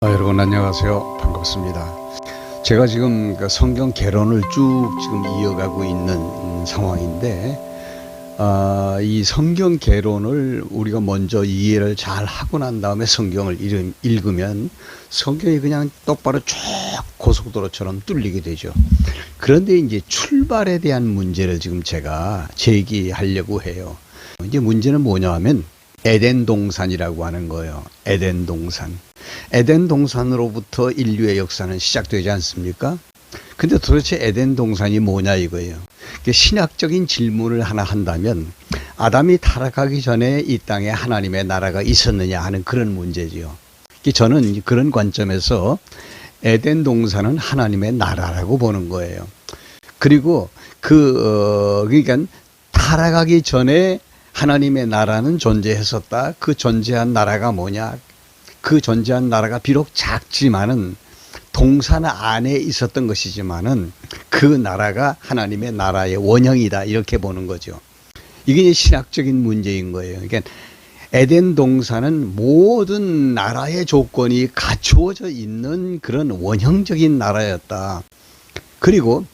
여러분 안녕하세요. 반갑습니다. 제가 지금 그 성경 개론을 쭉 지금 이어가고 있는 상황인데, 이 성경 개론을 우리가 먼저 이해를 잘 하고 난 다음에 성경을 읽으면 성경이 그냥 똑바로 쭉 고속도로처럼 뚫리게 되죠. 그런데 이제 출발에 대한 문제를 지금 제가 제기하려고 해요. 이제 문제는 뭐냐 하면 에덴 동산이라고 하는 거예요. 에덴 동산. 에덴 동산으로부터 인류의 역사는 시작되지 않습니까? 근데 도대체 에덴 동산이 뭐냐 이거예요. 신학적인 질문을 하나 한다면 아담이 타락하기 전에 이 땅에 하나님의 나라가 있었느냐 하는 그런 문제지요. 저는 그런 관점에서 에덴 동산은 하나님의 나라라고 보는 거예요. 그리고 그러니까 타락하기 전에 하나님의 나라는 존재했었다. 그 존재한 나라가 뭐냐? 그 존재한 나라가 비록 작지만은 동산 안에 있었던 것이지만은 그 나라가 하나님의 나라의 원형이다. 이렇게 보는 거죠. 이게 신학적인 문제인 거예요. 그러니까 에덴 동산은 모든 나라의 조건이 갖추어져 있는 그런 원형적인 나라였다. 그리고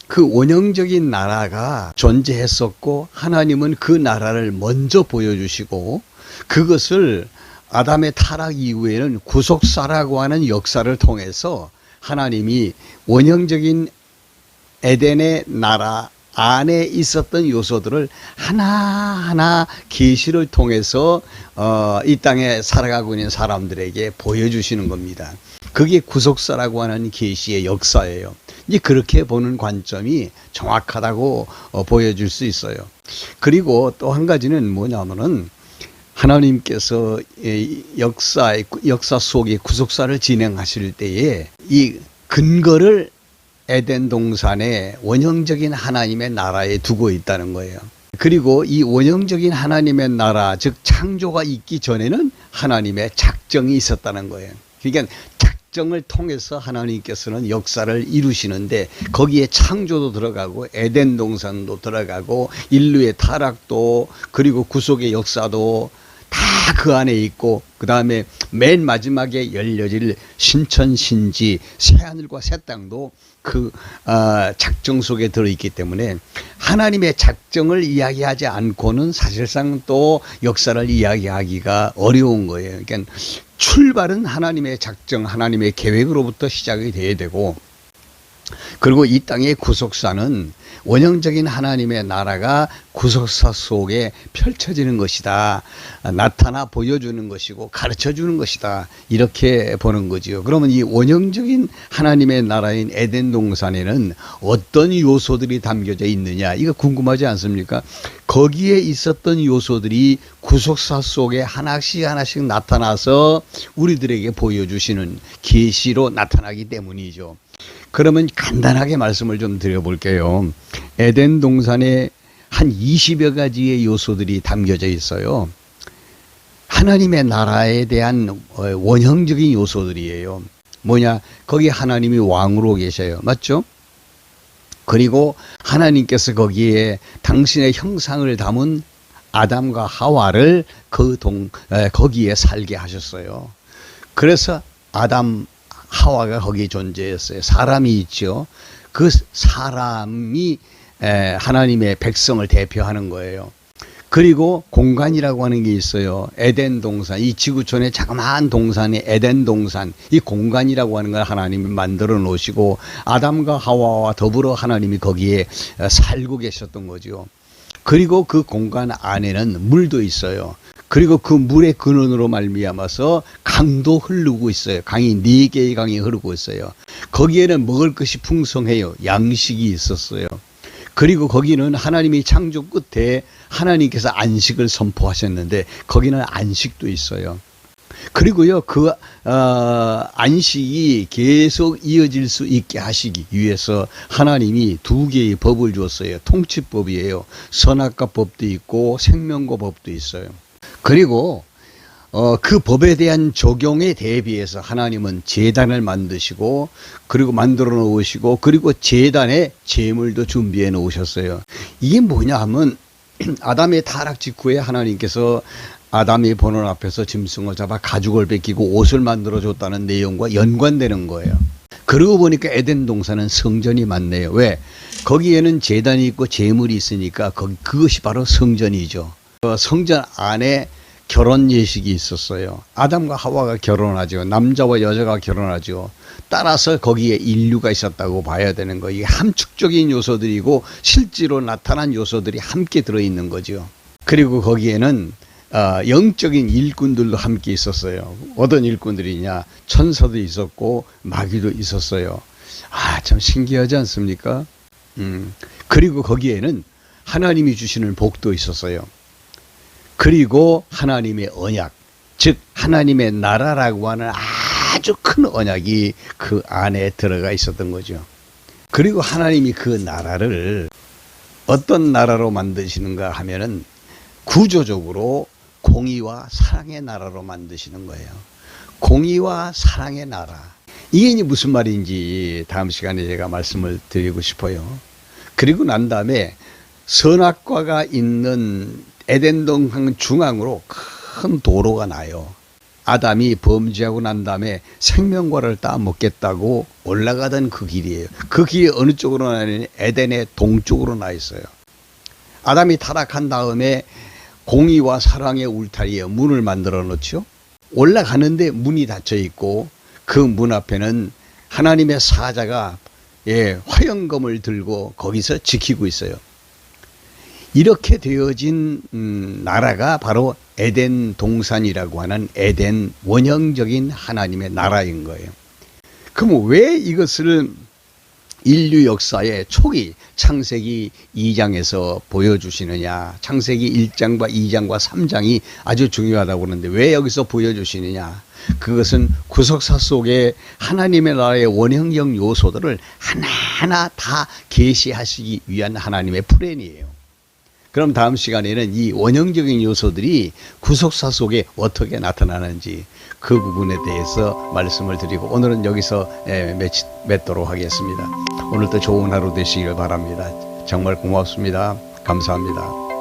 그 원형적인 나라가 존재했었고 하나님은 그 나라를 먼저 보여주시고 그것을 아담의 타락 이후에는 구속사라고 하는 역사를 통해서 하나님이 원형적인 에덴의 나라 안에 있었던 요소들을 하나하나 계시를 통해서 이 땅에 살아가고 있는 사람들에게 보여주시는 겁니다. 그게 구속사라고 하는 계시의 역사예요. 이제 그렇게 보는 관점이 정확하다고 보여줄 수 있어요. 그리고 또 한 가지는 뭐냐면은 하나님께서 역사 속에 구속사를 진행하실 때에 이 근거를 에덴 동산의 원형적인 하나님의 나라에 두고 있다는 거예요. 그리고 이 원형적인 하나님의 나라, 즉 창조가 있기 전에는 하나님의 작정이 있었다는 거예요. 그러니까 작정을 통해서 하나님께서는 역사를 이루시는데 거기에 창조도 들어가고 에덴 동산도 들어가고 인류의 타락도 그리고 구속의 역사도 다 그 안에 있고 그 다음에 맨 마지막에 열려질 신천신지 새하늘과 새 땅도 그 작정 속에 들어있기 때문에 하나님의 작정을 이야기하지 않고는 사실상 또 역사를 이야기하기가 어려운 거예요. 그러니까 출발은 하나님의 작정, 하나님의 계획으로부터 시작이 돼야 되고 그리고 이 땅의 구속사는 원형적인 하나님의 나라가 구속사 속에 펼쳐지는 것이다. 나타나 보여주는 것이고 가르쳐주는 것이다. 이렇게 보는 거지요. 그러면 이 원형적인 하나님의 나라인 에덴 동산에는 어떤 요소들이 담겨져 있느냐 이거 궁금하지 않습니까? 거기에 있었던 요소들이 구속사 속에 하나씩 하나씩 나타나서 우리들에게 보여주시는 계시로 나타나기 때문이죠. 그러면 간단하게 말씀을 좀 드려볼게요. 에덴 동산에 한 20여 가지의 요소들이 담겨져 있어요. 하나님의 나라에 대한 원형적인 요소들이에요. 뭐냐? 거기 하나님이 왕으로 계셔요. 맞죠? 그리고 하나님께서 거기에 당신의 형상을 담은 아담과 하와를 거기에 살게 하셨어요. 그래서 아담 하와가 거기에 존재했어요. 사람이 있죠. 그 사람이 하나님의 백성을 대표하는 거예요. 그리고 공간이라고 하는 게 있어요. 에덴 동산, 이 지구촌의 자그마한 동산의 에덴 동산, 이 공간이라고 하는 걸 하나님이 만들어 놓으시고 아담과 하와와 더불어 하나님이 거기에 살고 계셨던 거죠. 그리고 그 공간 안에는 물도 있어요. 그리고 그 물의 근원으로 말미암아서 강도 흐르고 있어요. 강이 4개의 강이 흐르고 있어요. 거기에는 먹을 것이 풍성해요. 양식이 있었어요. 그리고 거기는 하나님이 창조 끝에 하나님께서 안식을 선포하셨는데 거기는 안식도 있어요. 그리고요 그 안식이 계속 이어질 수 있게 하시기 위해서 하나님이 2개의 법을 주었어요. 통치법이에요. 선악과 법도 있고 생명과 법도 있어요. 그리고 그 법에 대한 적용에 대비해서 하나님은 제단을 만드시고 그리고 만들어 놓으시고 그리고 제단에 제물도 준비해 놓으셨어요. 이게 뭐냐 하면 아담의 타락 직후에 하나님께서 아담이 보는 앞에서 짐승을 잡아 가죽을 벗기고 옷을 만들어 줬다는 내용과 연관되는 거예요. 그러고 보니까 에덴 동산은 성전이 많네요. 왜? 거기에는 제단이 있고 제물이 있으니까 그것이 바로 성전이죠. 성전 안에 결혼 예식이 있었어요. 아담과 하와가 결혼하죠. 남자와 여자가 결혼하죠. 따라서 거기에 인류가 있었다고 봐야 되는 거예요. 이게 함축적인 요소들이고 실제로 나타난 요소들이 함께 들어있는 거죠. 그리고 거기에는 영적인 일꾼들도 함께 있었어요. 어떤 일꾼들이냐? 천사도 있었고 마귀도 있었어요. 참 신기하지 않습니까? 그리고 거기에는 하나님이 주시는 복도 있었어요. 그리고 하나님의 언약, 즉 하나님의 나라라고 하는 아주 큰 언약이 그 안에 들어가 있었던 거죠. 그리고 하나님이 그 나라를 어떤 나라로 만드시는가 하면은 구조적으로 공의와 사랑의 나라로 만드시는 거예요. 공의와 사랑의 나라. 이게 무슨 말인지 다음 시간에 제가 말씀을 드리고 싶어요. 그리고 난 다음에 선악과가 있는 에덴 동산 중앙으로 큰 도로가 나요. 아담이 범죄하고 난 다음에 생명과를 따먹겠다고 올라가던 그 길이에요. 그 길이 어느 쪽으로 나냐면 에덴의 동쪽으로 나 있어요. 아담이 타락한 다음에 공의와 사랑의 울타리에 문을 만들어 놓죠. 올라가는데 문이 닫혀 있고 그 문 앞에는 하나님의 사자가 화영검을 들고 거기서 지키고 있어요. 이렇게 되어진 나라가 바로 에덴 동산이라고 하는 에덴 원형적인 하나님의 나라인 거예요. 그럼 왜 이것을 인류 역사의 초기 창세기 2장에서 보여주시느냐? 창세기 1장과 2장과 3장이 아주 중요하다고 그러는데 왜 여기서 보여주시느냐? 그것은 구속사 속에 하나님의 나라의 원형적 요소들을 하나하나 다 계시하시기 위한 하나님의 플랜이에요. 그럼 다음 시간에는 이 원형적인 요소들이 구속사 속에 어떻게 나타나는지 그 부분에 대해서 말씀을 드리고 오늘은 여기서 맺도록 하겠습니다. 오늘도 좋은 하루 되시길 바랍니다. 정말 고맙습니다. 감사합니다.